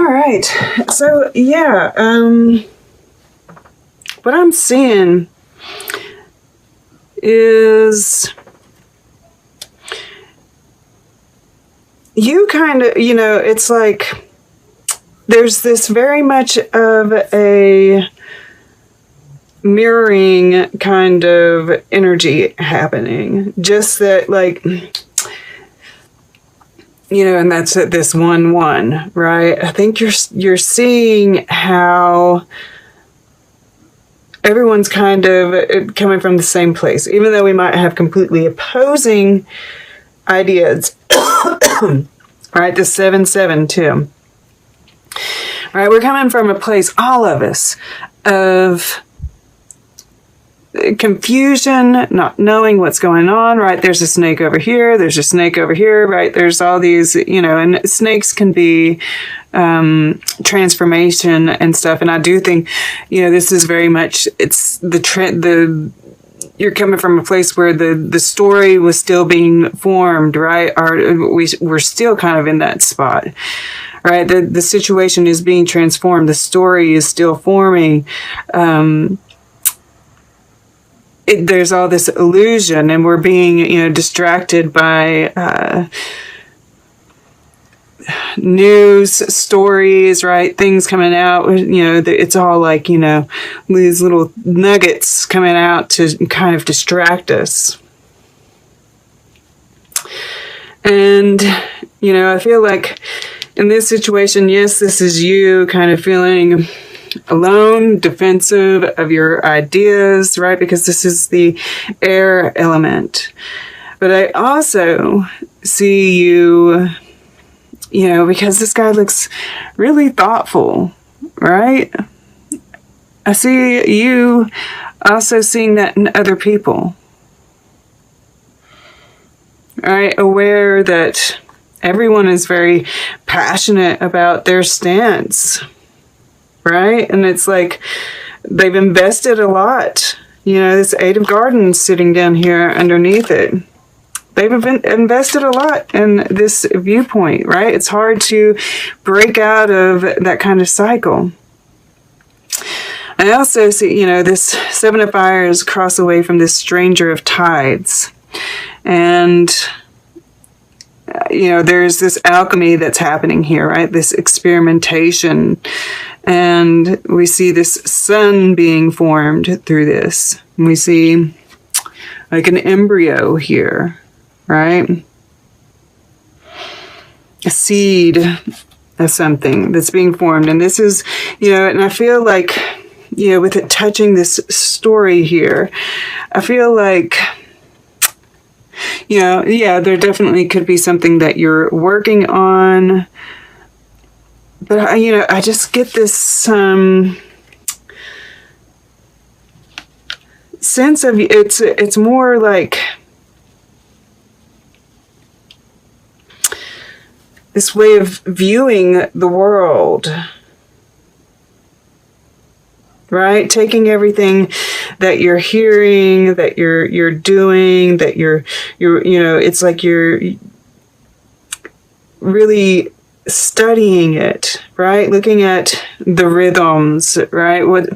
All right. So, yeah, what I'm seeing is you kind of, it's like there's this very much of a mirroring kind of energy happening. Just that, like, and that's at this 1-1, right? I think you're seeing how everyone's kind of coming from the same place, even though we might have completely opposing ideas. Right, the 7-7 too. Right, we're coming from a place, all of us, of confusion, not knowing what's going on, right? There's a snake over here, there's a snake over here, right? There's all these, and snakes can be transformation and stuff. And I do think, this is very much, it's you're coming from a place where the story was still being formed, right? We're still kind of in that spot, right? The situation is being transformed. The story is still forming. There's all this illusion, and we're being, distracted by news stories, right? Things coming out, it's all like, these little nuggets coming out to kind of distract us. And, I feel like in this situation, yes, this is you kind of feeling alone, defensive of your ideas, right? Because this is the air element. But I also see you, because this guy looks really thoughtful, right? I see you also seeing that in other people. Right? Aware that everyone is very passionate about their stance. Right? And it's like they've invested a lot. This 8 of Gardens sitting down here underneath it. They've invested a lot in this viewpoint, right? It's hard to break out of that kind of cycle. I also see, this 7 of Fires cross away from this stranger of tides. And, there's this alchemy that's happening here, right? This experimentation. And we see this sun being formed through this. And we see like an embryo here, right? A seed of something that's being formed. And this is, and I feel like, with it touching this story here, I feel like, there definitely could be something that you're working on. But, I just get this sense of, it's more like this way of viewing the world, right? Taking everything that you're hearing, that you're doing, that you're it's like you're really studying it, right? Looking at the rhythms, right? What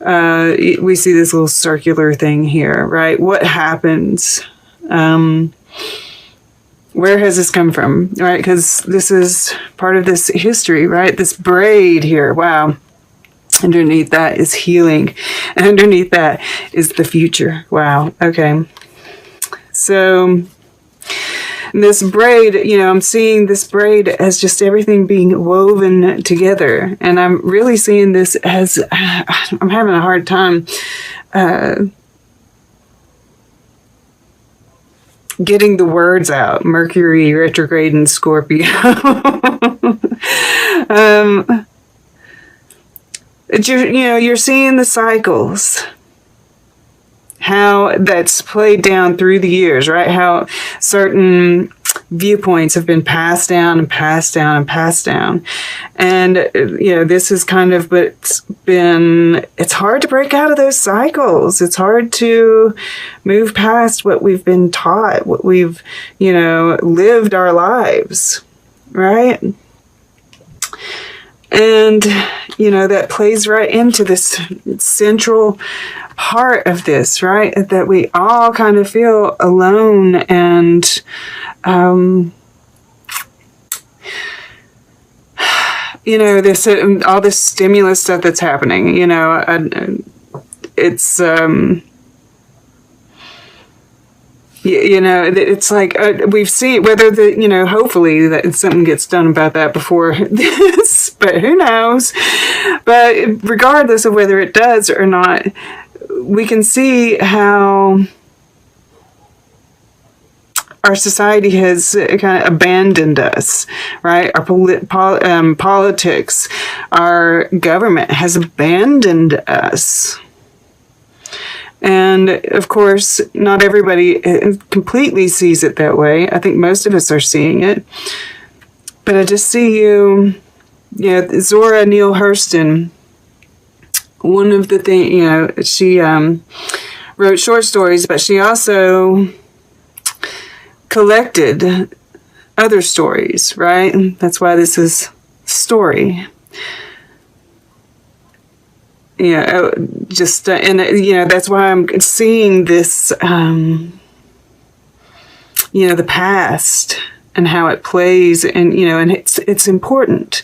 we see this little circular thing here, right? What happens? Where has this come from, right? Because this is part of this history, right? This braid here, wow. Underneath that is healing. And underneath that is the future. Wow. Okay. So this braid, I'm seeing this braid as just everything being woven together. And I'm really seeing this as, I'm having a hard time getting the words out. Mercury retrograde in Scorpio. You're seeing the cycles, how that's played down through the years, right? How certain viewpoints have been passed down and passed down and passed down. And, this is kind of, but it's hard to break out of those cycles. It's hard to move past what we've been taught, what we've, lived our lives, right? And, that plays right into this central part of this, right? That we all kind of feel alone and, this all this stimulus stuff that's happening, it's, it's like we've seen whether hopefully that something gets done about that before this, but who knows? But regardless of whether it does or not, we can see how our society has kind of abandoned us, right? Our politics, our government has abandoned us. And of course, not everybody completely sees it that way. I think most of us are seeing it. But I just see Zora Neale Hurston, one of the things, she wrote short stories, but she also collected other stories, right? That's why this is story. That's why I'm seeing this, the past and how it plays, and it's important.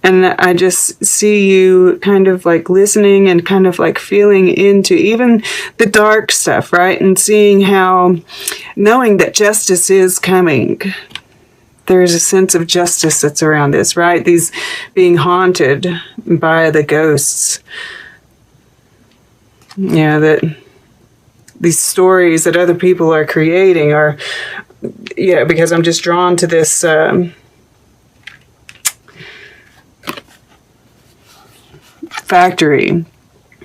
And I just see you kind of like listening and kind of like feeling into even the dark stuff, right? And seeing how, knowing that justice is coming. There is a sense of justice that's around this, right? These being haunted by the ghosts. That these stories that other people are creating are, because I'm just drawn to this factory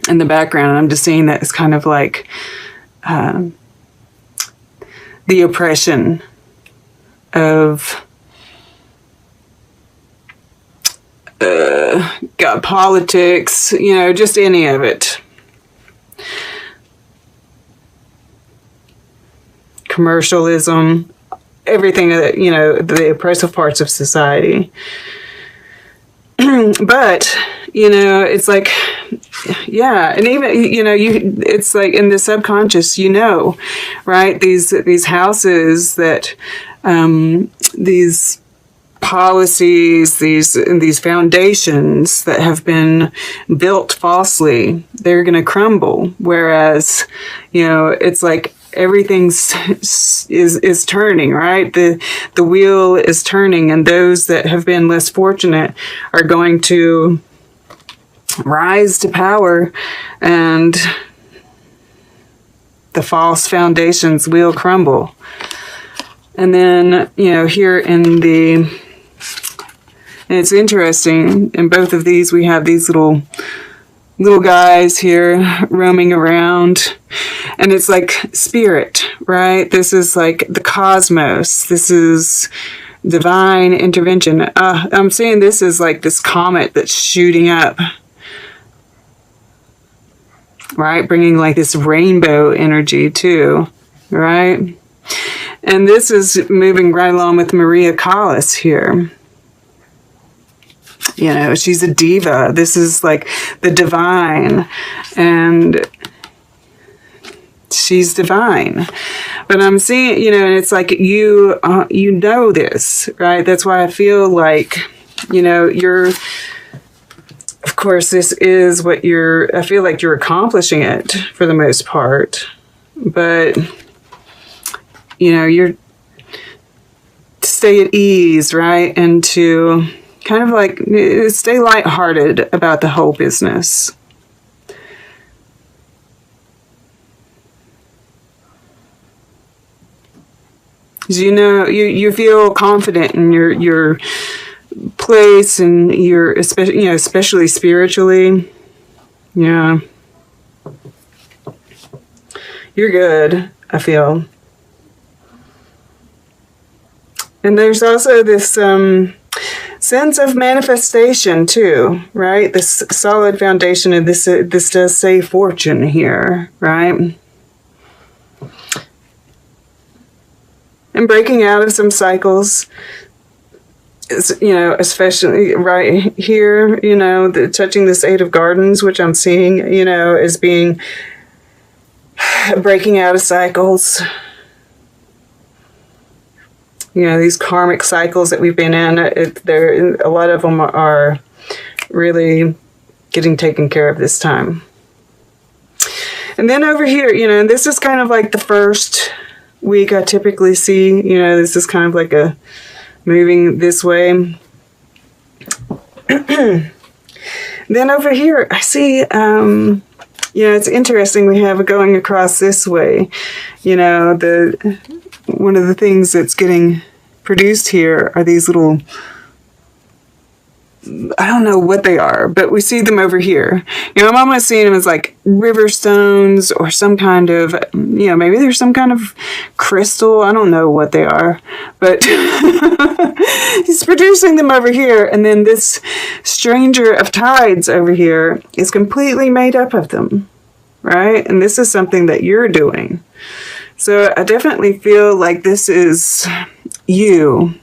in the background, and I'm just seeing that it's kind of like the oppression of politics, just any of it. Commercialism, everything that, the oppressive parts of society. But, it's like, and even, it's like in the subconscious, right? These houses that, these policies, these foundations that have been built falsely, they're going to crumble. Whereas, it's like everything is turning, right? The wheel is turning, and those that have been less fortunate are going to rise to power, and the false foundations will crumble. And then, here and it's interesting, in both of these we have these little guys here roaming around, and it's like spirit, right? This is like the cosmos. This is divine intervention. I'm saying this is like this comet that's shooting up, right? Bringing like this rainbow energy too, right? And this is moving right along with Maria Callas here. She's a diva. This is like the divine, and she's divine. But I'm seeing, and it's like you know this, right? That's why I feel like, you're, of course, this is what I feel like you're accomplishing it for the most part. But, you're to stay at ease, right? And to kind of like stay lighthearted about the whole business. Because you feel confident in your place, and your especially spiritually. Yeah, you're good, I feel. And there's also this sense of manifestation too, right? This solid foundation, and this does say fortune here, right? And breaking out of some cycles, especially right here, touching this Eight of Gardens, which I'm seeing, as being breaking out of cycles. These karmic cycles that we've been in, a lot of them are really getting taken care of this time. And then over here, this is kind of like the first week I typically see, this is kind of like a moving this way. Then over here, I see, it's interesting we have it going across this way. One of the things that's getting produced here are these little, I don't know what they are, but we see them over here. I'm almost seeing them as like river stones or some kind of, maybe there's some kind of crystal. I don't know what they are, but he's producing them over here. And then this stranger of tides over here is completely made up of them, right? And this is something that you're doing. So I definitely feel like this is you.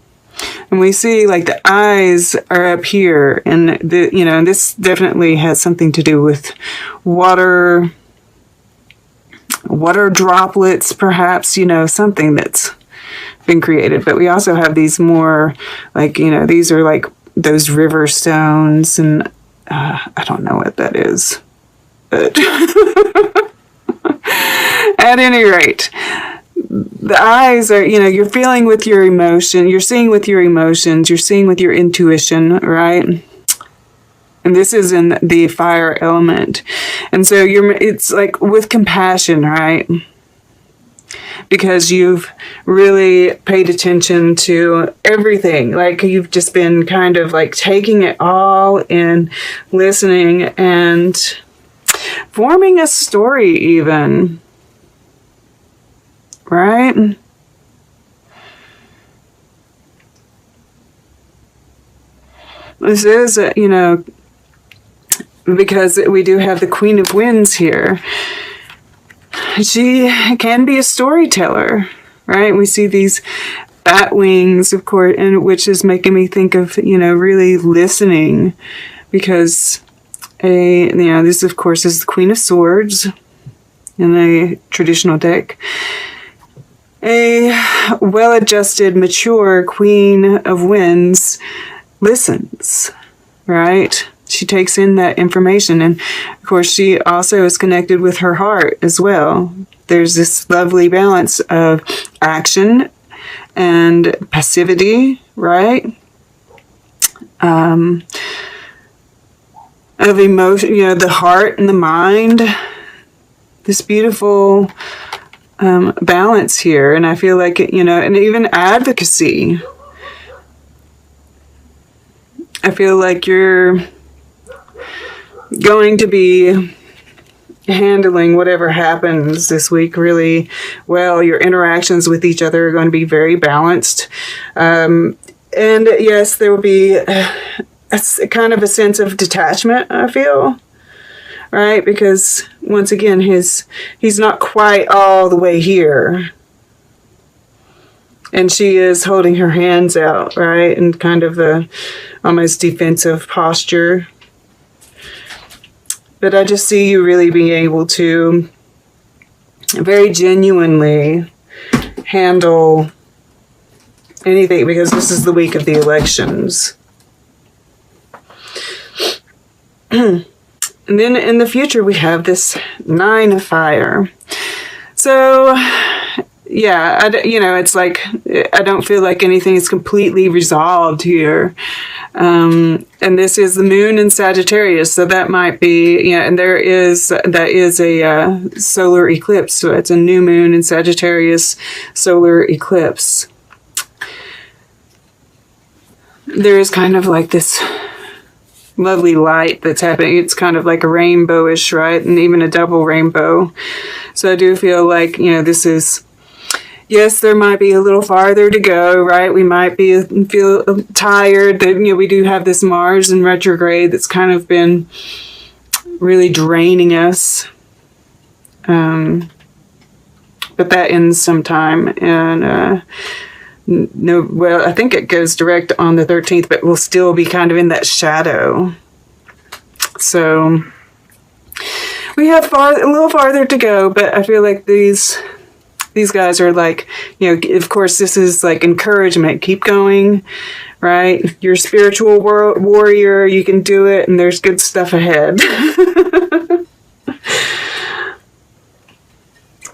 And we see like the eyes are up here, and this definitely has something to do with water droplets, perhaps, something that's been created. But we also have these more like, these are like those river stones, and I don't know what that is, but at any rate, the eyes are, you're feeling with your emotion, you're seeing with your emotions, you're seeing with your intuition, right? And this is in the fire element. And so it's like with compassion, right? Because you've really paid attention to everything. Like you've just been kind of like taking it all in, listening and forming a story even. Right? This is, because we do have the Queen of Winds here. She can be a storyteller, right? We see these bat wings, of course, and which is making me think of, really listening, because this, of course, is the Queen of Swords in a traditional deck. A well-adjusted, mature Queen of Winds listens, right? She takes in that information. And, of course, she also is connected with her heart as well. There's this lovely balance of action and passivity, right? Of emotion, the heart and the mind. This beautiful balance here. And I feel like, and even advocacy. I feel like you're going to be handling whatever happens this week really well. Your interactions with each other are going to be very balanced. And yes, there will be a kind of a sense of detachment, I feel. Right? Because once again, he's not quite all the way here. And she is holding her hands out, right? In kind of a almost defensive posture. But I just see you really being able to very genuinely handle anything, because this is the week of the elections. And then in the future, we have this 9 of fire. So, yeah, it's like, I don't feel like anything is completely resolved here. And this is the moon in Sagittarius. So that might be, and that is a solar eclipse. So it's a new moon in Sagittarius solar eclipse. There is kind of like this lovely light that's happening. It's kind of like a rainbowish, right? And even a double rainbow. So I do feel like, this is, yes, there might be a little farther to go, right? We might feel tired. That, we do have this Mars in retrograde that's kind of been really draining us. But that ends sometime in no, well, I think it goes direct on the 13th, but we'll still be kind of in that shadow. So we have a little farther to go, but I feel like these guys are like, you know, of course, this is like encouragement. Keep going, right? You're a spiritual warrior. You can do it, and there's good stuff ahead.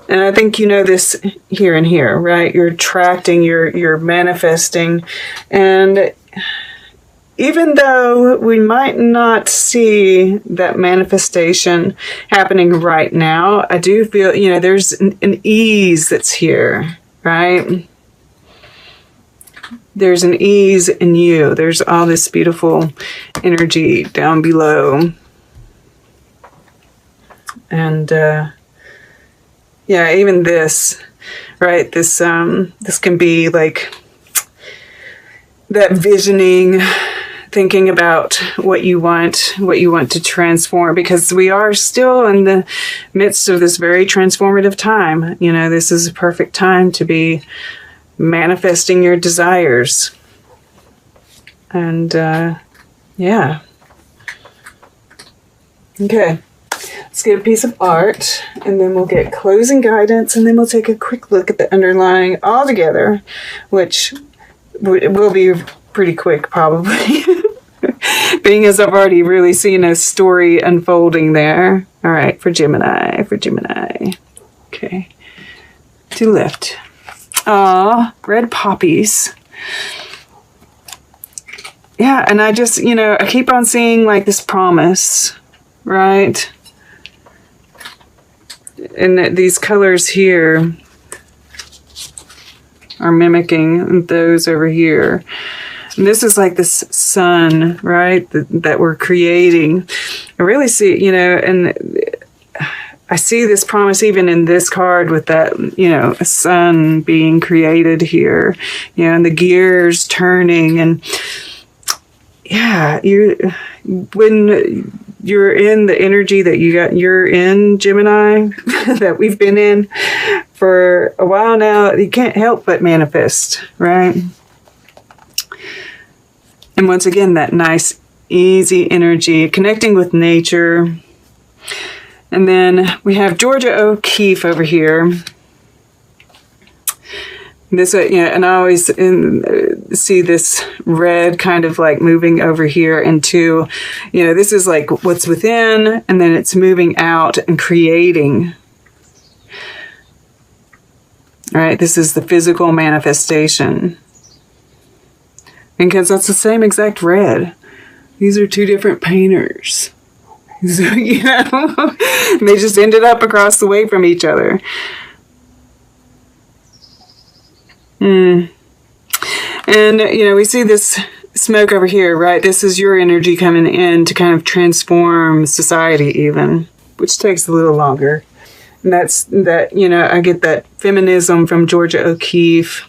And I think you know this here and here, right? You're attracting, you're manifesting. And even though we might not see that manifestation happening right now, I do feel, you know, there's an ease that's here, right? There's an ease in you. There's all this beautiful energy down below. And, yeah, even this, right? This can be like that visioning, thinking about what you want to transform, because we are still in the midst of this very transformative time. You know, this is a perfect time to be manifesting your desires. And, yeah. Okay. Let's get a piece of art, and then we'll get closing guidance, and then we'll take a quick look at the underlying altogether, which will be pretty quick probably, being as I've already really seen a story unfolding there. All right, for Gemini. Okay, to left. Red poppies. Yeah, and I just, you know, I keep on seeing like this promise, right? And these colors here are mimicking those over here. And this is like this sun, right, that we're creating. I really see, you know, and I see this promise even in this card with that, you know, a sun being created here, you know, and the gears turning. And yeah, when you're in the energy that you're in, Gemini, that we've been in for a while now, you can't help but manifest, right? And once again, that nice, easy energy, connecting with nature. And then we have Georgia O'Keeffe over here. This, and I always see this red kind of like moving over here into, you know, this is like what's within, and then it's moving out and creating. All right, this is the physical manifestation. Because that's the same exact red. These are two different painters. So, you know, they just ended up across the way from each other. And, you know, we see this smoke over here, right? This is your energy coming in to kind of transform society even, which takes a little longer. And that's that, you know, I get that feminism from Georgia O'Keeffe.